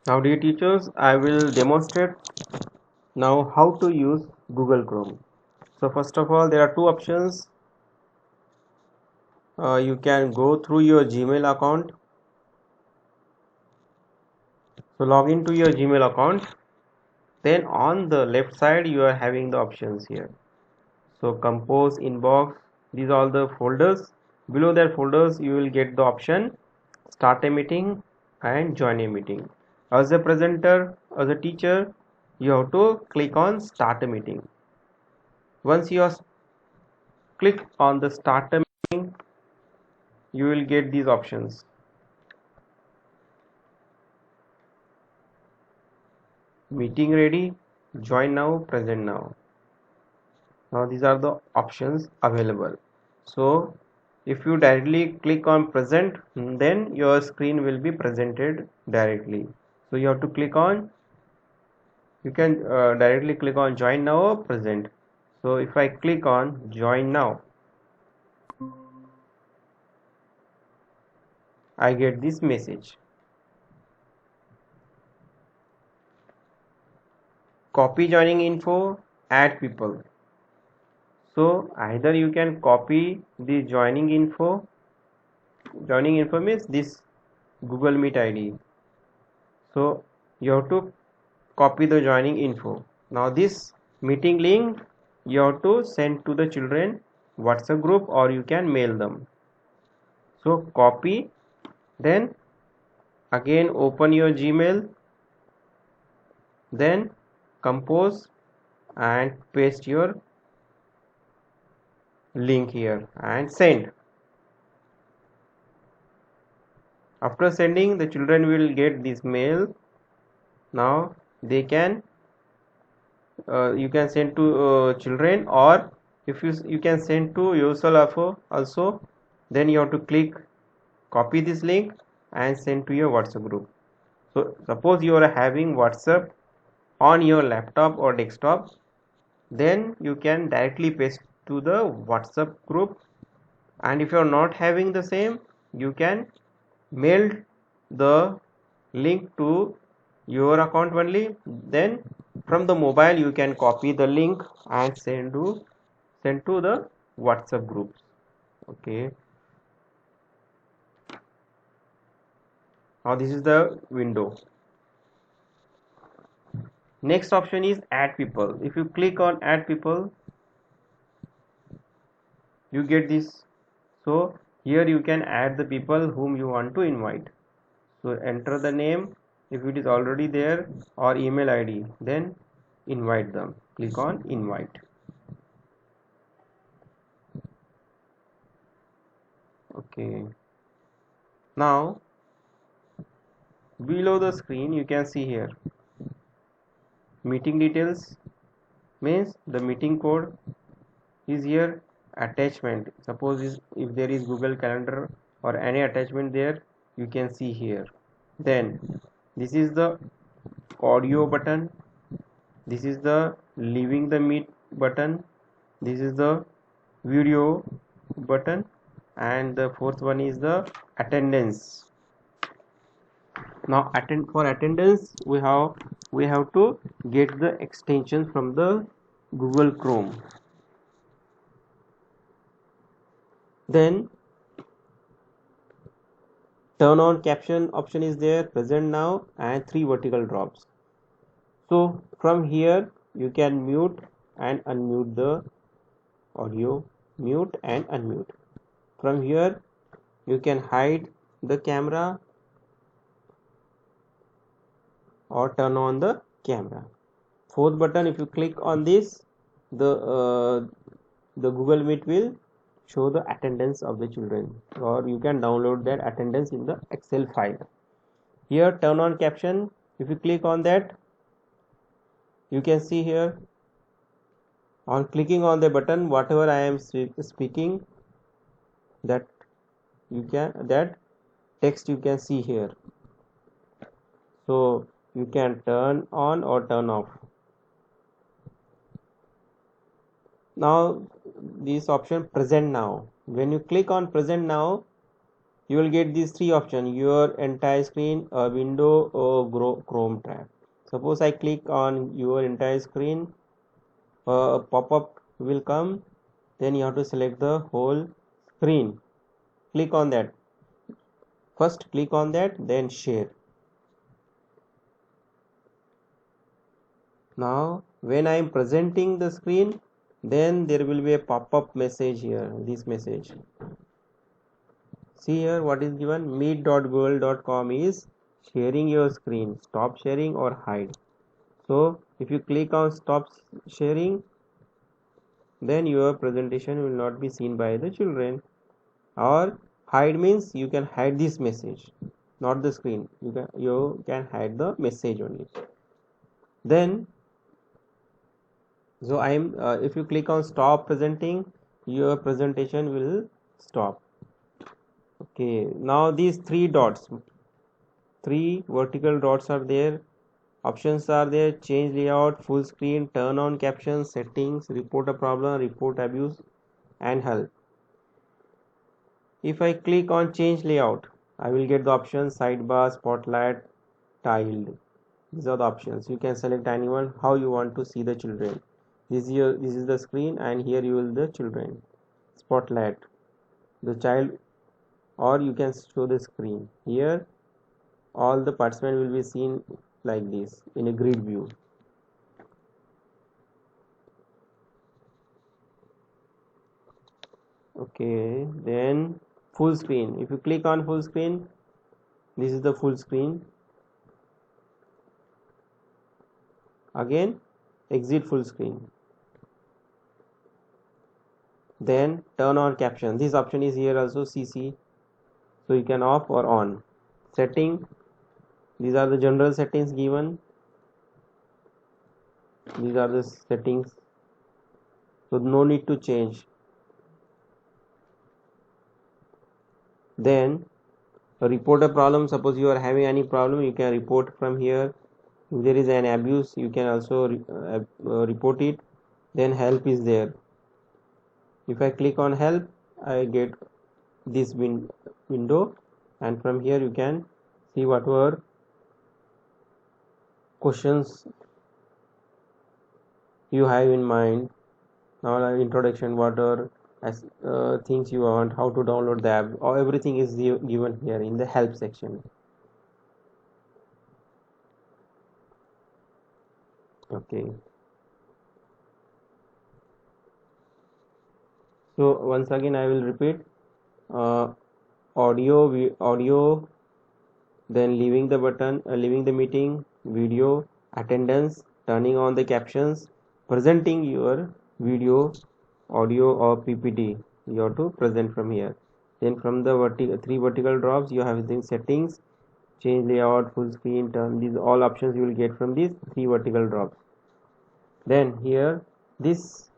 Now dear teachers, I will demonstrate now how to use Google Chrome. So first of all, there are two options. You can go through your Gmail account. So log into your Gmail account. Then on the left side you are having the options here. So compose, inbox, these are all the folders. Below that folders you will get the option start a meeting and join a meeting. As a presenter, as a teacher, you have to click on start a meeting. Once you click on the start a meeting, you will get these options. Meeting ready, join now, present now. Now these are the options available. So if you directly click on present, then your screen will be presented directly. So you have to click on, you can directly click on join now or present. So if I click on join now, I get this message. Copy joining info, add people. So either you can copy the joining info. Joining info means this Google Meet ID. So you have to copy the joining info. Now this meeting link you have to send to the children WhatsApp group or you can mail them. So copy, then again open your Gmail, then compose and paste your link here and send. After sending, the children will get this mail. Now they can you can send to children, or if you can send to yourself also. Then you have to click copy this link and send to your WhatsApp group. So suppose you are having WhatsApp on your laptop or desktop, then you can directly paste to the WhatsApp group. And if you are not having the same, you can mail the link to your account only. Then from the mobile you can copy the link and send to the WhatsApp groups. Okay, now this is the window. Next option is add people. If you click on add people, you get this. So here you can add the people whom you want to invite. So enter the name if it is already there or email ID, then invite them. Click on invite. Okay, now below the screen you can see here meeting details, means the meeting code is here. Attachment, suppose if there is Google Calendar or any attachment there, you can see here. Then this is the audio button, this is the leaving the meet button, this is the video button, and the fourth one is the attendance. Now for attendance we have to get the extension from the Google Chrome. Then turn on caption option is there, present now, and 3 vertical drops. So from here you can mute and unmute the audio, mute and unmute. From here you can hide the camera or turn on the camera. Fourth button, if you click on this, the Google Meet will show the attendance of the children, or you can download that attendance in the Excel file. Here turn on caption, if you click on that, you can see here on clicking on the button whatever I am speaking, that that text you can see here. So you can turn on or turn off. Now this option present now, when you click on present now, you will get these three options: your entire screen, a window, or Chrome tab. Suppose I click on your entire screen, a pop-up will come, then you have to select the whole screen. Click on that. First click on that, then share. Now when I am presenting the screen, then there will be a pop-up message here, this message. See here what is given: meet.google.com is sharing your screen, stop sharing or hide. So if you click on stop sharing, then your presentation will not be seen by the children. Or hide means you can hide this message, not the screen. You can hide the message only. Then so I am if you click on stop presenting, your presentation will stop. Okay, now these three dots, three vertical dots are there. Options are there: change layout, full screen, turn on captions, settings, report a problem, report abuse, and help. If I click on change layout, I will get the options: sidebar, spotlight, tiled. These are the options. You can select anyone how you want to see the children. This is the screen, and here you will the children. Spotlight, the child, or you can show the screen. Here all the participants will be seen like this in a grid view. Okay, then full screen. If you click on full screen, this is the full screen. Again, exit full screen. Then turn on caption. This option is here also, CC, so you can off or on. Setting, these are the general settings given. These are the settings, so no need to change. Then report a problem. Suppose you are having any problem, you can report from here. If there is an abuse, you can also report it. Then help is there. If I click on help, I get this window, and from here you can see whatever questions you have in mind. Now introduction, what are things you want, how to download the app, or everything is given here in the help section. Okay, so once again I will repeat: audio, then leaving the button, leaving the meeting, video, attendance, turning on the captions, presenting your video, audio, or PPT. You have to present from here. Then from the three vertical drops, you have the settings, change layout, full screen, turn. These all options you will get from these three vertical drops. Then here, these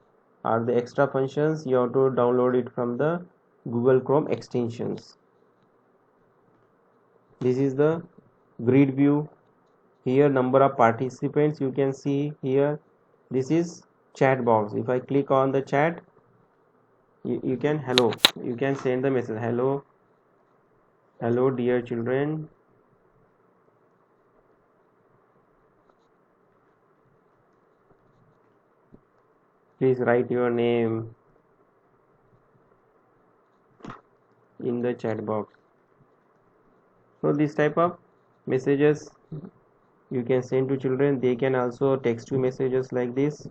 are the extra functions. You have to download it from the Google Chrome extensions. This is the grid view. Here number of participants you can see here. This is chat box. If I click on the chat, you can you can send the message: hello dear children, please write your name in the chat box. So this type of messages you can send to children. They can also text you messages like this,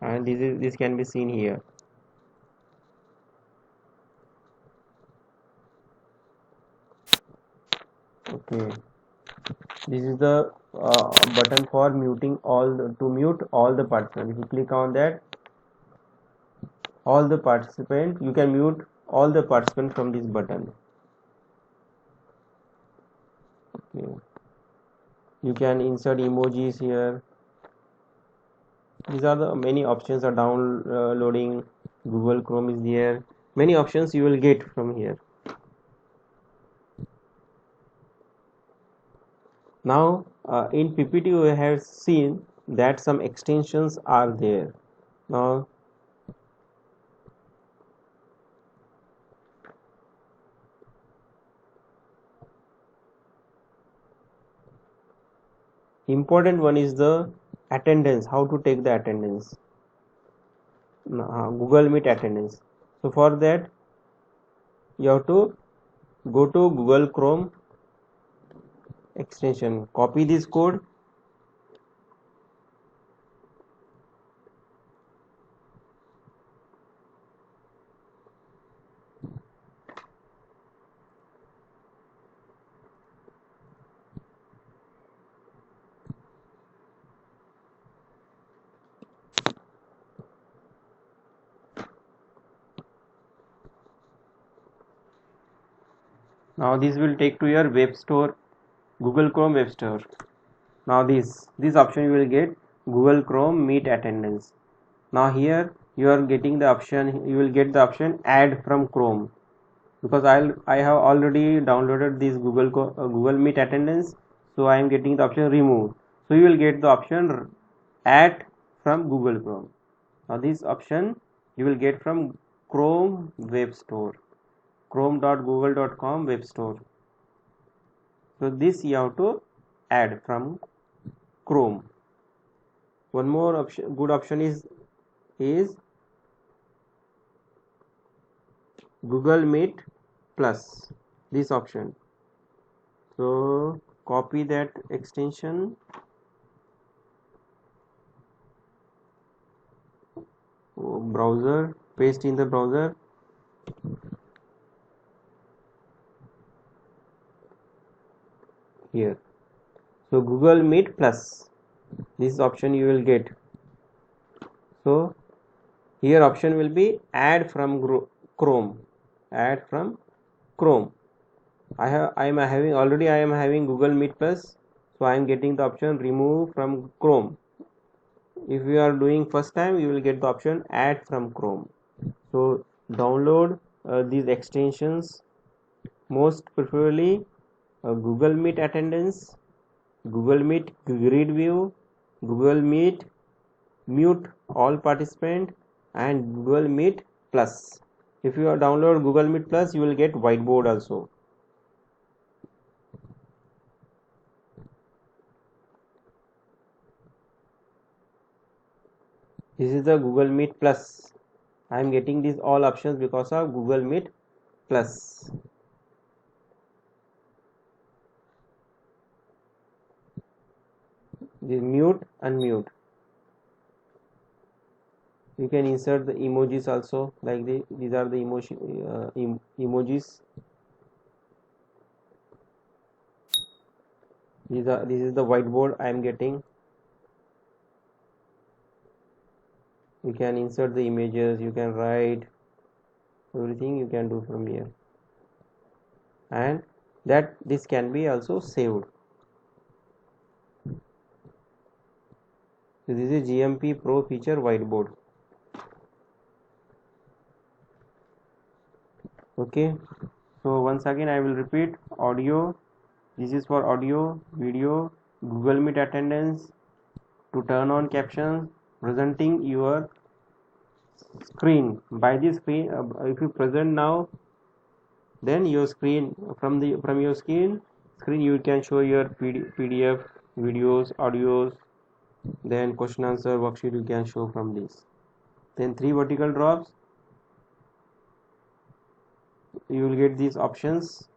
and this can be seen here. Okay, this is the button for muting to mute all the participants. If you click on that, all the participants, you can mute all the participants from this button. Okay, you can insert emojis here. These are the many options. Are downloading Google Chrome is there. Many options you will get from here. Now in PPT we have seen that some extensions are there. Now important one is the attendance, how to take the attendance, Google Meet attendance. So for that you have to go to Google Chrome extension, copy this code, now this will take to your web store, Google Chrome web store. Now this option you will get Google Chrome Meet attendance. Now here you are getting the option, you will get the option add from Chrome, because I have already downloaded this Google Meet attendance, so I am getting the option remove. So you will get the option add from Google Chrome. Now this option you will get from Chrome web store, chrome.google.com web store. So this you have to add from Chrome. One more option, good option is Google Meet Plus, this option. So copy that extension, browser, paste in the browser, here. So Google Meet Plus, this option you will get. So here option will be add from Chrome, add from Chrome. I am having Google Meet Plus, so I am getting the option remove from Chrome. If you are doing first time, you will get the option add from Chrome. So download these extensions, most preferably Google Meet attendance, Google Meet grid view, Google Meet mute all participant, and Google Meet Plus. If you download Google Meet Plus, you will get whiteboard also. This is the Google Meet Plus. I am getting these all options because of Google Meet Plus. This mute, unmute. You can insert the emojis also, like these are the emojis. This is the whiteboard I am getting. You can insert the images, you can write, everything you can do from here, and that this can be also saved. So this is GMP Pro feature whiteboard. Okay, so once again I will repeat: audio, this is for audio, video, Google Meet attendance, to turn on captions, presenting your screen. By this screen, if you present now, then your screen, from your screen you can show your PDF, videos, audios, then question answer worksheet you can show from this. Then 3 vertical drops, you will get these options: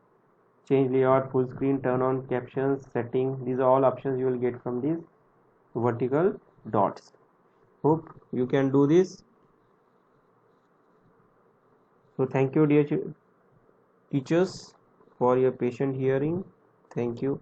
change layout, full screen, turn on captions, setting. These are all options you will get from these vertical dots. Hope you can do this. So thank you dear teachers for your patient hearing. Thank you.